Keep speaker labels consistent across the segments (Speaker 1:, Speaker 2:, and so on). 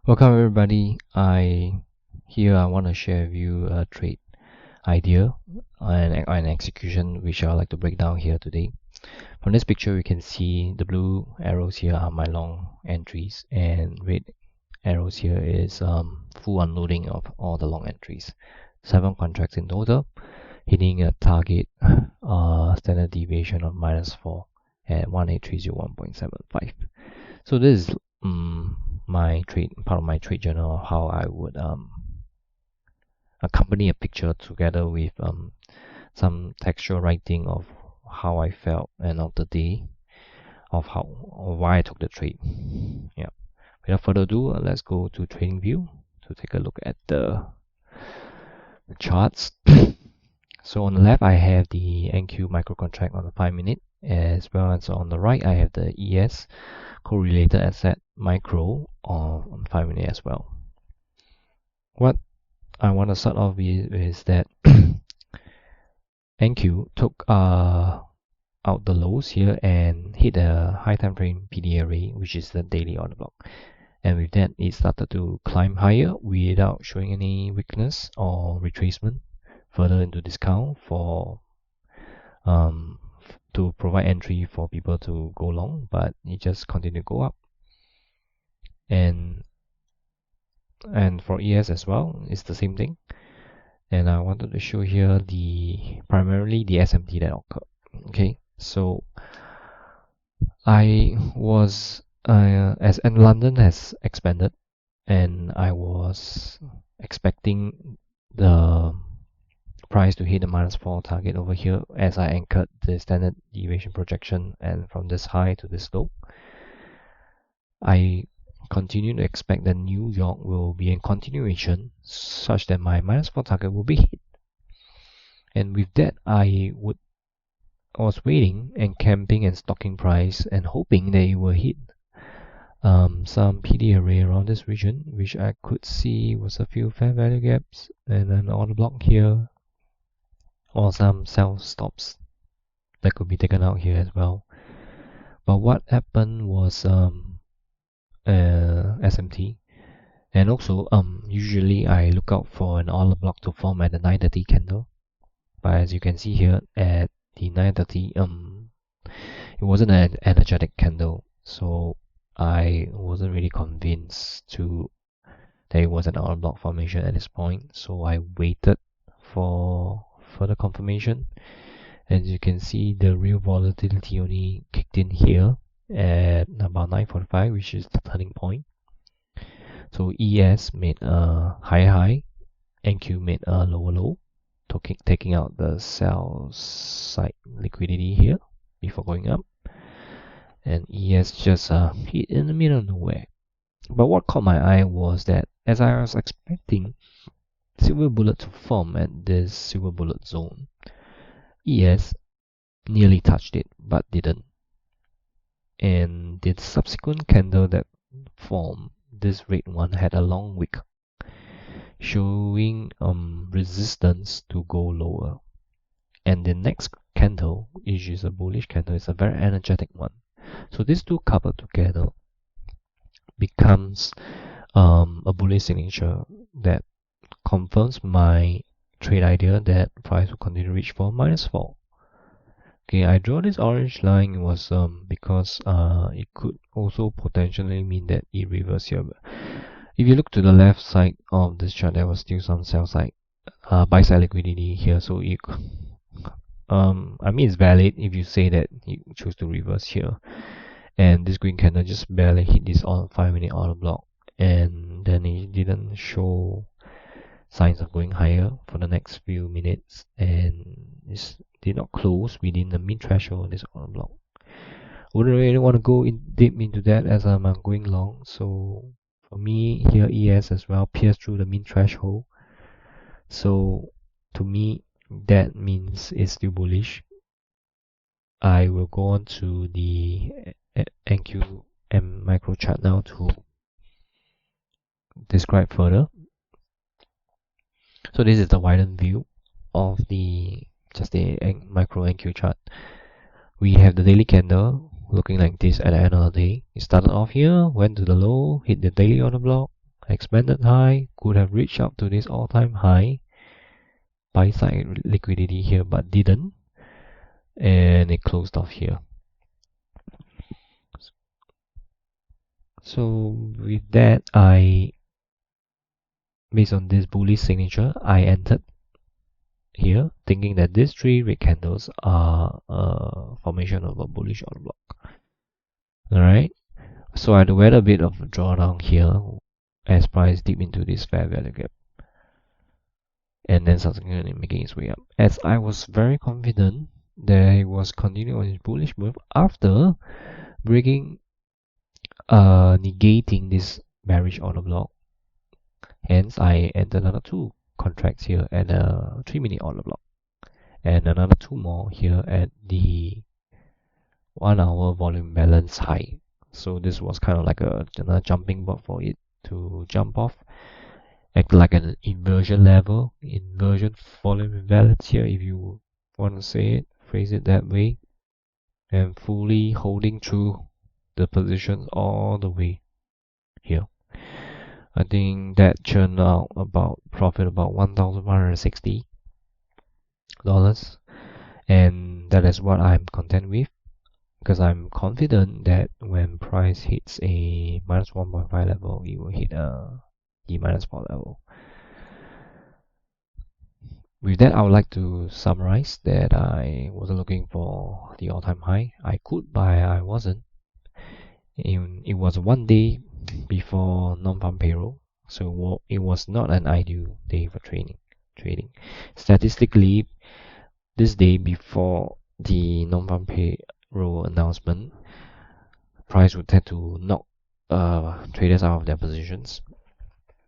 Speaker 1: Welcome everybody. I want to share with you a trade idea and an execution which I would like to break down here today. From this picture, we can see the blue arrows here are my long entries, and red arrows here is full unloading of all the long entries. 7 contracts in total, hitting a target standard deviation of -4 at 18301.75. So this is part of my trade journal of how I would accompany a picture together with some textual writing of how I felt and of the day of why I took the trade. Yeah. Without further ado, let's go to trading view to take a look at the charts. So on the left, I have the NQ micro contract on the 5-minute, as well as on the right, I have the ES correlated asset micro on 5-minute as well. What I want to start off with is that NQ took out the lows here and hit a high time frame PD array, which is the daily order block. And with that, it started to climb higher without showing any weakness or retracement further into discount for to provide entry for people to go long, but it just continued to go up. And for ES as well, it's the same thing. And I wanted to show here primarily the SMT that occurred. Okay, so I was as and London has expanded, and I was expecting the price to hit the -4 target over here as I anchored the standard deviation projection, and from this high to this low, I continue to expect that New York will be in continuation such that my -4 target will be hit. And with that, I was waiting and camping and stocking price and hoping that it will hit some PD array around this region, which I could see was a few fair value gaps and an order block here, or some sell stops that could be taken out here as well. But what happened was SMT, and also usually I look out for an order block to form at the 9:30 candle, but as you can see here at the 9:30 it wasn't an energetic candle, so I wasn't really convinced that it was an order block formation at this point, so I waited for further confirmation. As you can see, the real volatility only kicked in here at about 9:45, which is the turning point. So ES made a higher high, NQ made a lower low, taking out the sell side liquidity here before going up, and ES just hit in the middle of nowhere. But what caught my eye was that as I was expecting silver bullet to form at this silver bullet zone, ES nearly touched it but didn't. And the subsequent candle that formed, this red one, had a long wick showing resistance to go lower. And the next candle, which is a bullish candle, is a very energetic one. So these two coupled together becomes a bullish signature that confirms my trade idea that price will continue to reach for -4. Okay, I draw this orange line was because it could also potentially mean that it reversed here. If you look to the left side of this chart, there was still some sell side, buy side liquidity here. So it, I mean, it's valid if you say that you choose to reverse here. And this green candle just barely hit this 5-minute order block, and then it didn't show signs of going higher for the next few minutes, and it did not close within the min threshold of this order block. Wouldn't really want to go deep into that as I'm going long. So for me here, ES as well pierced through the min threshold. So to me, that means it's still bullish. I will go on to the NQ and micro chart now to describe further. So this is the widened view of just the micro NQ chart. We have the daily candle looking like this at the end of the day. It started off here, went to the low, hit the daily order block, expanded high, could have reached up to this all-time high, buy side liquidity here, but didn't, and it closed off here. So with that, based on this bullish signature, I entered here, thinking that these 3 red candles are a formation of a bullish order block. Alright, so I had to wait a bit of a drawdown here as price deep into this fair value gap, and then subsequently making its way up. As I was very confident that it was continuing on its bullish move after breaking, negating this bearish order block. Hence, I entered another 2 contracts here at a 3-minute order block, and another 2 more here at the 1-hour volume balance high. So this was kind of like another jumping board for it to jump off, act like an inversion level, inversion volume imbalance here, if you want to say it, phrase it that way, and fully holding through the positions all the way here. I think that churned out about profit about $1,160, and that is what I'm content with, because I'm confident that when price hits a minus 1.5 level, it will hit a the minus 4 level. With that, I would like to summarize that I wasn't looking for the all-time high. I could, but I wasn't. It was 1 day before non-farm payroll, so it was not an ideal day for trading. Statistically, this day before the non-farm payroll announcement, price would tend to knock traders out of their positions,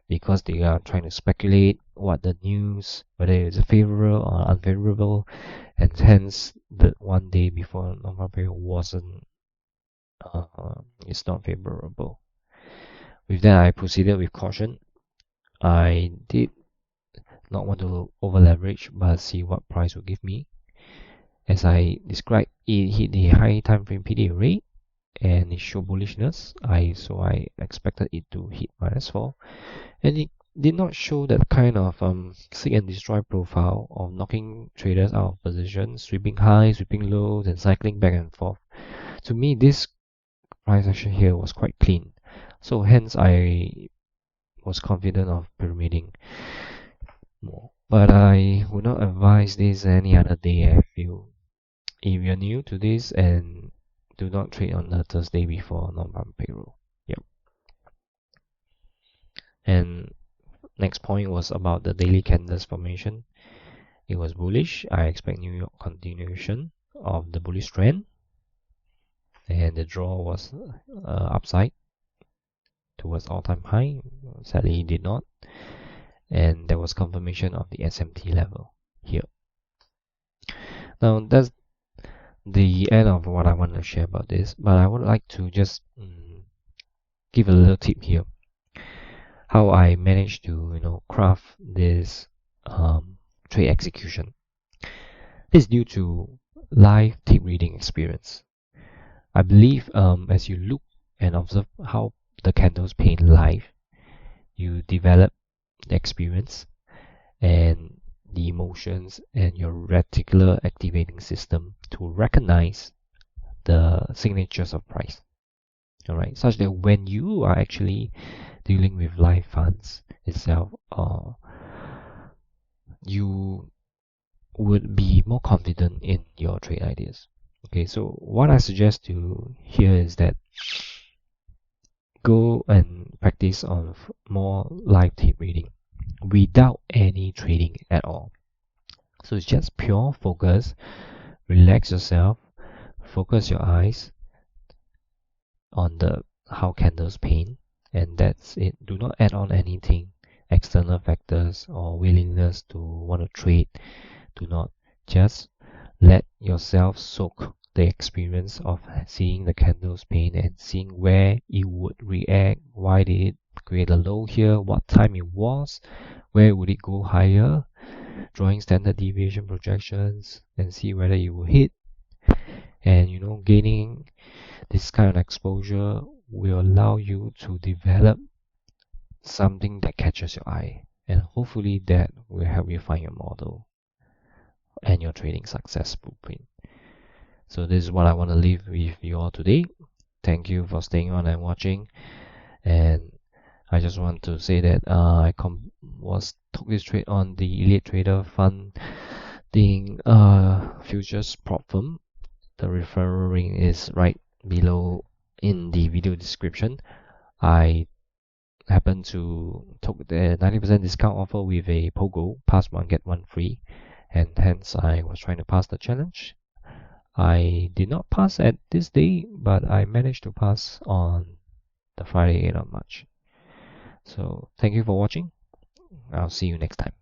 Speaker 1: because they are trying to speculate what the news, whether it's favorable or unfavorable, and hence the 1 day before non-farm payroll wasn't, it's not favorable. With that, I proceeded with caution. I did not want to over leverage, but see what price will give me. As I described, it hit the high time frame PDA rate and it showed bullishness. So I expected it to hit -4, and it did not show that kind of seek and destroy profile of knocking traders out of position, sweeping highs, sweeping lows, and cycling back and forth. To me, this price action here was quite clean, so hence I was confident of pyramiding more. But I would not advise this any other day. I feel if you're new to this, and do not trade on the Thursday before non-farm payroll. Yep. And next point was about the daily candles formation. It was bullish. I expect New York continuation of the bullish trend, and the draw was upside towards all-time high. Sadly, it did not, and there was confirmation of the SMT level here. Now that's the end of what I want to share about this, but I would like to just give a little tip here, how I managed to craft this trade execution. This is due to live tape reading experience. I believe as you look and observe how the candles paint live, you develop the experience and the emotions and your reticular activating system to recognize the signatures of price. Alright, such that when you are actually dealing with live funds itself, you would be more confident in your trade ideas. Okay, so what I suggest to here is that go and practice on more live tape reading without any trading at all. So it's just pure focus, relax yourself, focus your eyes on the how candles paint, and that's it. Do not add on anything, external factors or willingness to want to trade. Do not. Just let yourself soak the experience of seeing the candles paint and seeing where it would react, why did it create a low here, what time it was, where would it go higher, drawing standard deviation projections and see whether it will hit. And gaining this kind of exposure will allow you to develop something that catches your eye, and hopefully that will help you find your model and your trading success blueprint. So this is what I want to leave with you all today. Thank you for staying on and watching, and I just want to say that I took this trade on the Elite Trader Funding futures prop firm. The referral link is right below in the video description. I happen to took the 90% discount offer with a pogo, pass one get one free, and hence I was trying to pass the challenge. I did not pass at this day, but I managed to pass on the Friday 8th of March. So thank you for watching. I'll see you next time.